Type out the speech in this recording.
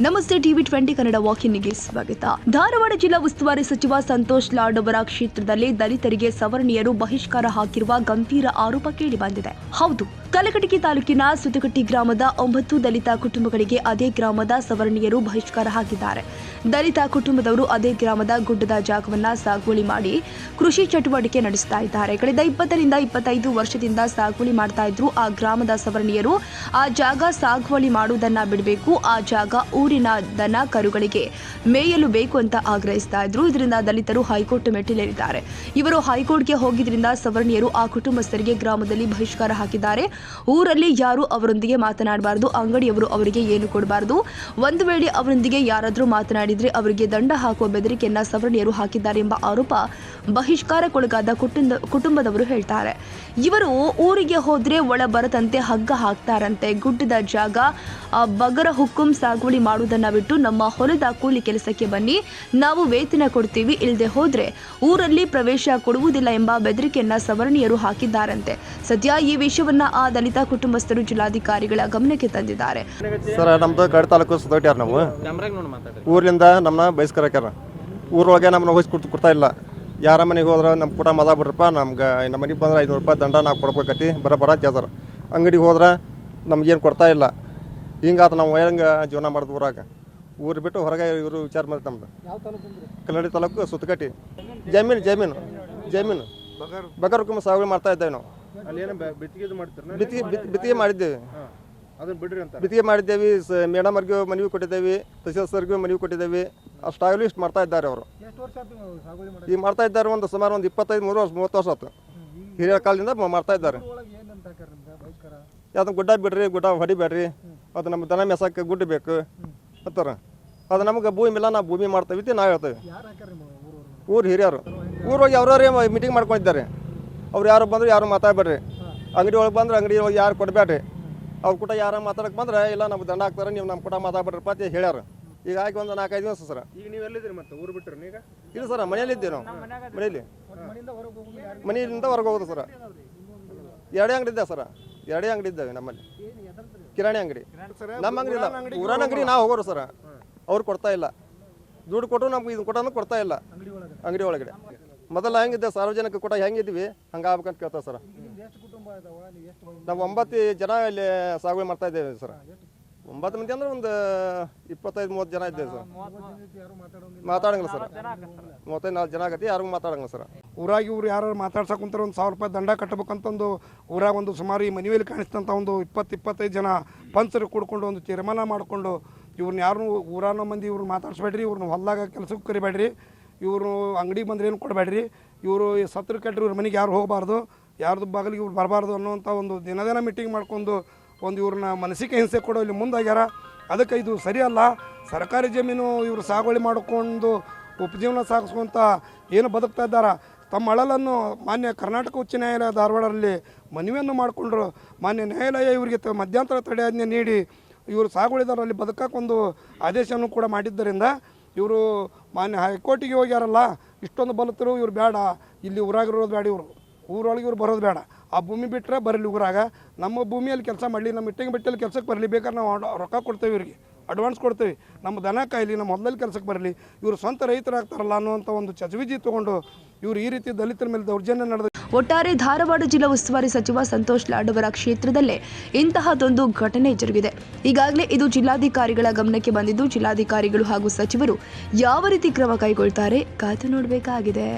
ನಮಸ್ತೆ ಟಿವಿ 20 ಕನ್ನಡ ವಾಕಿನ್ಗೆ ಸ್ವಾಗತ. ಧಾರವಾಡ ಜಿಲ್ಲಾ ಉಸ್ತುವಾರಿ ಸಚಿವ ಸಂತೋಷ್ ಲಾಡ್ ಅವರ ಕ್ಷೇತ್ರದಲ್ಲಿ ದಲಿತರಿಗೆ ಸವರ್ಣೀಯರು ಬಹಿಷ್ಕಾರ ಹಾಕಿರುವ ಗಂಭೀರ ಆರೋಪ ಕೇಳಿಬಂದಿದೆ. ಹೌದು, ಕಲಘಟಗಿ ತಾಲೂಕಿನ ಸುತಕಟ್ಟಿ ಗ್ರಾಮದ 9 ದಲಿತ ಕುಟುಂಬಗಳಿಗೆ ಅದೇ ಗ್ರಾಮದ ಸವರ್ಣೀಯರು ಬಹಿಷ್ಕಾರ ಹಾಕಿದ್ದಾರೆ. ದಲಿತ ಕುಟುಂಬದವರು ಅದೇ ಗ್ರಾಮದ ಗುಡ್ಡದ ಜಾಗವನ್ನ ಸಾಗುವಳಿ ಮಾಡಿ ಕೃಷಿ ಚಟುವಟಿಕೆ ನಡೆಸ್ತಾ ಇದ್ದಾರೆ. ಕಳೆದ 20 ರಿಂದ 25 ವರ್ಷದಿಂದ ಸಾಗುವಳಿ ಮಾಡ್ತಾ ಇದ್ರು. ಆ ಗ್ರಾಮದ ಸವರ್ಣೀಯರು ಆ ಜಾಗ ಸಾಗುವಳಿ ಮಾಡುವುದನ್ನ ಬಿಡಬೇಕು, ಆ ಜಾಗ ಊರಿನ ದನ ಕರುಗಳಿಗೆ ಮೇಯಲು ಬೇಕು ಅಂತ ಆಗ್ರಹಿಸ್ತಾ ಇದ್ರು. ಇದರಿಂದ ದಲಿತರು ಹೈಕೋರ್ಟ್ ಮೆಟ್ಟಿಲೇರಿದ್ದಾರೆ. ಇವರು ಹೈಕೋರ್ಟ್ಗೆ ಹೋಗಿದ್ರಿಂದ ಸವರ್ಣೀಯರು ಆ ಕುಟುಂಬಸ್ಥರಿಗೆ ಗ್ರಾಮದಲ್ಲಿ ಬಹಿಷ್ಕಾರ ಹಾಕಿದ್ದಾರೆ. ಊರಲ್ಲಿ ಯಾರು ಅವರೊಂದಿಗೆ ಮಾತನಾಡಬಾರದು, ಅಂಗಡಿಯವರು ಅವರಿಗೆ ಏನು ಕೊಡಬಾರದು, ಒಂದು ವೇಳೆ ಅವರೊಂದಿಗೆ ಯಾರಾದರೂ ಮಾತನಾಡಿದ್ರೆ ಅವರಿಗೆ ದಂಡ ಹಾಕುವ ಬೆದರಿಕೆಯನ್ನ ಸವರ್ಣೀಯರು ಹಾಕಿದ್ದಾರೆ ಎಂಬ ಆರೋಪ ಬಹಿಷ್ಕಾರಕ್ಕೊಳಗಾದ ಕುಟುಂಬದವರು ಹೇಳ್ತಾರೆ. ಇವರು ಊರಿಗೆ ಹೋದ್ರೆ ಒಳ ಬರದಂತೆ ಹಗ್ಗ ಹಾಕ್ತಾರಂತೆ. ಗುಡ್ಡದ ಜಾಗ ಬಗರ ಹುಕ್ಕುಂ ಸಾಗುವಳಿ ಮಾಡುವುದನ್ನ ಬಿಟ್ಟು ನಮ್ಮ ಹೊಲದ ಕೂಲಿ ಕೆಲಸಕ್ಕೆ ಬನ್ನಿ, ನಾವು ವೇತನ ಕೊಡ್ತೀವಿ, ಇಲ್ಲದೆ ಹೋದ್ರೆ ಊರಲ್ಲಿ ಪ್ರವೇಶ ಕೊಡುವುದಿಲ್ಲ ಎಂಬ ಬೆದರಿಕೆಯನ್ನ ಸವರ್ಣೀಯರು ಹಾಕಿದ್ದಾರಂತೆ. ಸದ್ಯ ಈ ವಿಷಯವನ್ನ ಆ ದಲಿತ ಕುಟುಂಬಸ್ಥರು ಜಿಲ್ಲಾಧಿಕಾರಿಗಳ ಗಮನಕ್ಕೆ ತಂದಿದ್ದಾರೆ. ಸರ್, ನಮ್ದು ಕಡೆ ತಾಲೂಕು ಸುತ್ತೋಟ್ಯಾರ ನಾವು ಊರ್ಲಿಂದ ನಮ್ಮನ್ನ ಬಯಸ್ಕರಾಕ್ಯಾರ. ಊರೊಳಗೆ ನಮ್ಮನ್ನ ಹೋಗಿ ಕೊಡ್ತಾ ಇಲ್ಲ. ಯಾರ ಮನೆಗೆ ಹೋದ್ರೆ ನಮ್ಮ ಕೂಡ ಮದ ಬಿಡ್ರಪ್ಪ, ನಮ್ಗೆ ನಮ್ಮ ಮನೆಗೆ ಬಂದ್ರೆ 500 ರೂಪಾಯಿ ದಂಡ ನಾವು ಕೊಡ್ಬೇಕತಿ ಬರ ಕೇಳ್ತಾರೆ. ಅಂಗಡಿಗೆ ಹೋದ್ರೆ ನಮ್ಗೇನು ಕೊಡ್ತಾ ಇಲ್ಲ. ಹಿಂಗಾತ ನಾವು ಹೆಂಗೆ ಜೀವನ ಮಾಡೋದು ಊರಾಗ. ಊರು ಬಿಟ್ಟು ಹೊರಗೆ ಇವರು ವಿಚಾರ ಮಾಡಿ ನಮ್ದು ಕಲ್ಲಡಿ ತಾಲೂಕು ಸುತ್ತಕಟ್ಟಿ ಜಮೀನು ಬಗರ್ಕುಮ್ಮ ಸಾಗುವಳಿ ಮಾಡ್ತಾ ಇದ್ದೇವೆ ನಾವು. ಬಿತ್ತಿಗೆ ಮಾಡಿದ್ದೇವೆ. ಬಿತ್ತಿಗೆ ಮಾಡಿದ್ದೇವೆ. ಮೇಡಮ್ ಅವ್ರಿಗೂ ಮನವಿ ಕೊಟ್ಟಿದ್ದೇವೆ, ತಹಸೀಲ್ದಾರ್ ಸರ್ಗೂ ಮನವಿ ಕೊಟ್ಟಿದ್ದೇವೆ. ಅಷ್ಟಾಗಲೂ ಇಷ್ಟು ಮಾಡ್ತಾ ಇದ್ದಾರೆ ಅವರು. ಈಗ ಮಾಡ್ತಾ ಇದ್ದಾರೆ ಒಂದು ಸುಮಾರು ಒಂದು 25-30 ವರ್ಷ ಆಯ್ತು. ಹಿರಿಯ ಕಾಲದಿಂದ ಮಾಡ್ತಾ ಇದ್ದಾರೆ. ಯಾವ್ದು ಗುಡ್ಡ ಬಿಡ್ರಿ, ಗುಡ್ಡ ಹೊಡಿಬೇಡ್ರಿ, ಅದು ನಮ್ಮ ದನ ಮೆಸಕ್ಕೆ ಗುಡ್ಡ ಬೇಕು ಅಂತಾರ. ಅದು ನಮ್ಗೆ ಭೂಮಿ ಇಲ್ಲ, ನಾವು ಭೂಮಿ ಮಾಡ್ತೇವೆ ನಾವು ಹೇಳ್ತೇವೆ. ಊರು ಹಿರಿಯರು ಊರೋಗಿ ಅವ್ರವರೇ ಮೀಟಿಂಗ್ ಮಾಡ್ಕೊಂಡಿದ್ದಾರೆ. ಅವ್ರು ಯಾರು ಬಂದ್ರೆ ಯಾರು ಮಾತಾಡ್ಬೇಡ್ರಿ, ಅಂಗಡಿ ಒಳಗೆ ಬಂದ್ರೆ ಅಂಗಡಿ ಒಳಗೆ ಯಾರು ಕೊಡಬೇಡ್ರಿ, ಅವ್ರ ಕೂಡ ಯಾರು ಮಾತಾಡಕ್ಕೆ ಬಂದ್ರೆ ಇಲ್ಲ ನಮ್ಗೆ ದಂಡ ಹಾಕ್ತಾರೆ, ನೀವು ನಮ್ಮ ಕೂಡ ಮಾತಾಡ್ಬೇಡ್ರಪ್ಪ ಅಂತ ಹೇಳ್ಯಾರ. ಈಗ ಆಗಿ ಒಂದು 4-5 ದಿವಸ ಸರ್. ಈಗ ನೀವು ಎಲ್ಲಿದ್ದೀರಿ ಮತ್ತೆ ಊರು ಬಿಟ್ಟರೆ ಈಗ? ಇಲ್ಲ ಸರ್, ಮನೆಯಲ್ಲಿದ್ದೀವಿ ನಾವು. ಮನೆಯಿಂದ ಹೊರಗೆ ಹೋಗೋದು ಸರ್. 2 ಅಂಗಡಿ ಇದ್ದಾವೆ ಸರ್, 2 ಅಂಗಡಿ ಇದ್ದಾವೆ ನಮ್ಮಲ್ಲಿ. ಕಿರಾಣಿ ಅಂಗಡಿ ನಮ್ಮ ಅಂಗಡಿ ಇಲ್ಲ, ಊರಾನ ಅಂಗಡಿ ನಾವು ಹೋಗೋರು ಸರ್. ಅವ್ರು ಕೊಡ್ತಾ ಇಲ್ಲ, ದುಡ್ಡು ಕೊಟ್ಟು ನಮ್ಗೆ ಇದು ಕೊಟ್ಟನು ಕೊಡ್ತಾ ಇಲ್ಲ. ಅಂಗಡಿ ಒಳಗಡೆ ಮೊದಲು ಹೆಂಗಿದ್ದೆ ಸಾರ್ವಜನಿಕ ಕೂಡ ಹೆಂಗಿದ್ವಿ ಹಂಗೆ ಆಗ್ಬೇಕಂತ ಕೇಳ್ತಾರೆ ಸರ್. ನಾವು 9 ಜನ ಇಲ್ಲಿ ಸಾಗುವಳಿ ಮಾಡ್ತಾ ಇದ್ದೇವೆ ಸರ್. 9 ಮಂದಿ ಅಂದ್ರೆ ಒಂದು 25-30 ಜನ ಇದ್ದೇವೆ ಸರ್. ಮಾತಾಡಂಗಿಲ್ಲ ಸರ್. 34 ಜನ ಆಗತಿ, ಯಾರಿಗೂ ಮಾತಾಡಂಗಿಲ್ಲ ಸರ್. ಊರಾಗಿ ಇವ್ರು ಯಾರು ಮಾತಾಡ್ಸಕ್ಕೆ ಕುಂತಾರೆ ಒಂದು 1000 ರೂಪಾಯಿ ದಂಡ ಕಟ್ಟಬೇಕಂತಂದು ಊರಾಗ ಒಂದು ಸುಮಾರು ಈ ಮನೆಯಲ್ಲಿ ಕಾಣಿಸ್ತಂಥ ಒಂದು 20-25 ಜನ ಪಂಚರು ಕೂಡ್ಕೊಂಡು ಒಂದು ತೀರ್ಮಾನ ಮಾಡಿಕೊಂಡು ಇವ್ರನ್ನ ಯಾರು ಊರಾನ ಮಂದಿ ಇವ್ರು ಮಾತಾಡ್ಸ್ಬೇಡ್ರಿ, ಇವ್ರನ್ನ ಹೊಲ್ದಾಗ ಕೆಲಸಕ್ಕೆ ಕರಿಬೇಡ್ರಿ, ಇವರು ಅಂಗಡಿಗೆ ಬಂದ್ರೆ ಏನು ಕೊಡಬೇಡ್ರಿ, ಇವರು ಸತ್ರ ಕೆಟ್ಟರು ಇವ್ರ ಮನೆಗೆ ಯಾರು ಹೋಗಬಾರ್ದು, ಯಾರ್ದು ಬಾಗಿಲಿಗೆ ಇವ್ರು ಬರಬಾರ್ದು ಅನ್ನೋಂಥ ಒಂದು ದಿನ ಮೀಟಿಂಗ್ ಮಾಡ್ಕೊಂಡು ಒಂದು ಇವ್ರನ್ನ ಮಾನಸಿಕ ಹಿಂಸೆ ಕೊಡೋ ಇಲ್ಲಿ ಮುಂದಾಗ್ಯಾರ. ಅದಕ್ಕೆ ಇದು ಸರಿಯಲ್ಲ. ಸರ್ಕಾರಿ ಜಮೀನು ಇವರು ಸಾಗುವಳಿ ಮಾಡಿಕೊಂಡು ಉಪಜೀವನ ಸಾಗಿಸ್ಕೊಂತ ಏನು ಬದುಕ್ತಾ ಇದ್ದಾರೆ. ತಮ್ಮ ಅಳಲನ್ನು ಮಾನ್ಯ ಕರ್ನಾಟಕ ಉಚ್ಚ ನ್ಯಾಯಾಲಯ ಧಾರವಾಡದಲ್ಲಿ ಮನವಿಯನ್ನು ಮಾಡಿಕೊಂಡ್ರು. ಮಾನ್ಯ ನ್ಯಾಯಾಲಯ ಇವರಿಗೆ ಮಧ್ಯಂತರ ತಡೆಯಾಜ್ಞೆ ನೀಡಿ ಇವರು ಸಾಗುವಳಿದಾರಲ್ಲಿ ಬದುಕಕ್ಕೊಂದು ಆದೇಶವನ್ನು ಕೂಡ ಮಾಡಿದ್ದರಿಂದ ಇವರು ಮಾನ್ಯ ಹೈಕೋರ್ಟಿಗೆ ಹೋಗ್ಯಾರಲ್ಲ. ಇಷ್ಟೊಂದು ಬಲತರು ಇವ್ರು ಬೇಡ, ಇಲ್ಲಿ ಊರಾಗಿರೋದು ಬೇಡ, ಇವರು ಊರೊಳಗೆ ಇವ್ರು ಬರೋದು ಬೇಡ. ಆ ಭೂಮಿ ಬಿಟ್ಟರೆ ಬರಲಿ ಊರಾಗ, ನಮ್ಮ ಭೂಮಿಯಲ್ಲಿ ಕೆಲಸ ಮಾಡಲಿ, ನಮ್ಮ ಇಟ್ಟಿಗೆ ಬಿಟ್ಟಲ್ಲಿ ಕೆಲಸಕ್ಕೆ ಬರಲಿ. ಬೇಕಾದ್ರೆ ನಾವು ರೊಕ್ಕ ಕೊಡ್ತೇವೆ, ಇವ್ರಿಗೆ ಅಡ್ವಾನ್ಸ್ ಕೊಡ್ತೇವೆ, ನಮ್ಮ ದನ ಕಾಯಲಿ, ನಮ್ಮ ಹೊಲದಲ್ಲಿ ಕೆಲಸಕ್ಕೆ ಬರಲಿ, ಇವರು ಸ್ವಂತ ರೈತರಾಗ್ತಾರಲ್ಲ ಅನ್ನುವಂಥ ಒಂದು ಚಜವಿಜಿ ತೊಗೊಂಡು ಇವರು ಈ ರೀತಿ ದಲಿತರ ಮೇಲೆ ದೌರ್ಜನ್ಯ ನಡೆದ. ಒಟ್ಟಾರೆ ಧಾರವಾಡ ಜಿಲ್ಲಾ ಉಸ್ತುವಾರಿ ಸಚಿವ ಸಂತೋಷ್ ಲಾಡ್ ಅವರ ಕ್ಷೇತ್ರದಲ್ಲೇ ಇಂತಹದೊಂದು ಘಟನೆ ಜರುಗಿದೆ. ಈಗಾಗಲೇ ಇದು ಜಿಲ್ಲಾಧಿಕಾರಿಗಳ ಗಮನಕ್ಕೆ ಬಂದಿದ್ದು, ಜಿಲ್ಲಾಧಿಕಾರಿಗಳು ಹಾಗೂ ಸಚಿವರು ಯಾವ ರೀತಿ ಕ್ರಮ ಕೈಗೊಳ್ತಾರೆ ಕಾದು ನೋಡಬೇಕಾಗಿದೆ.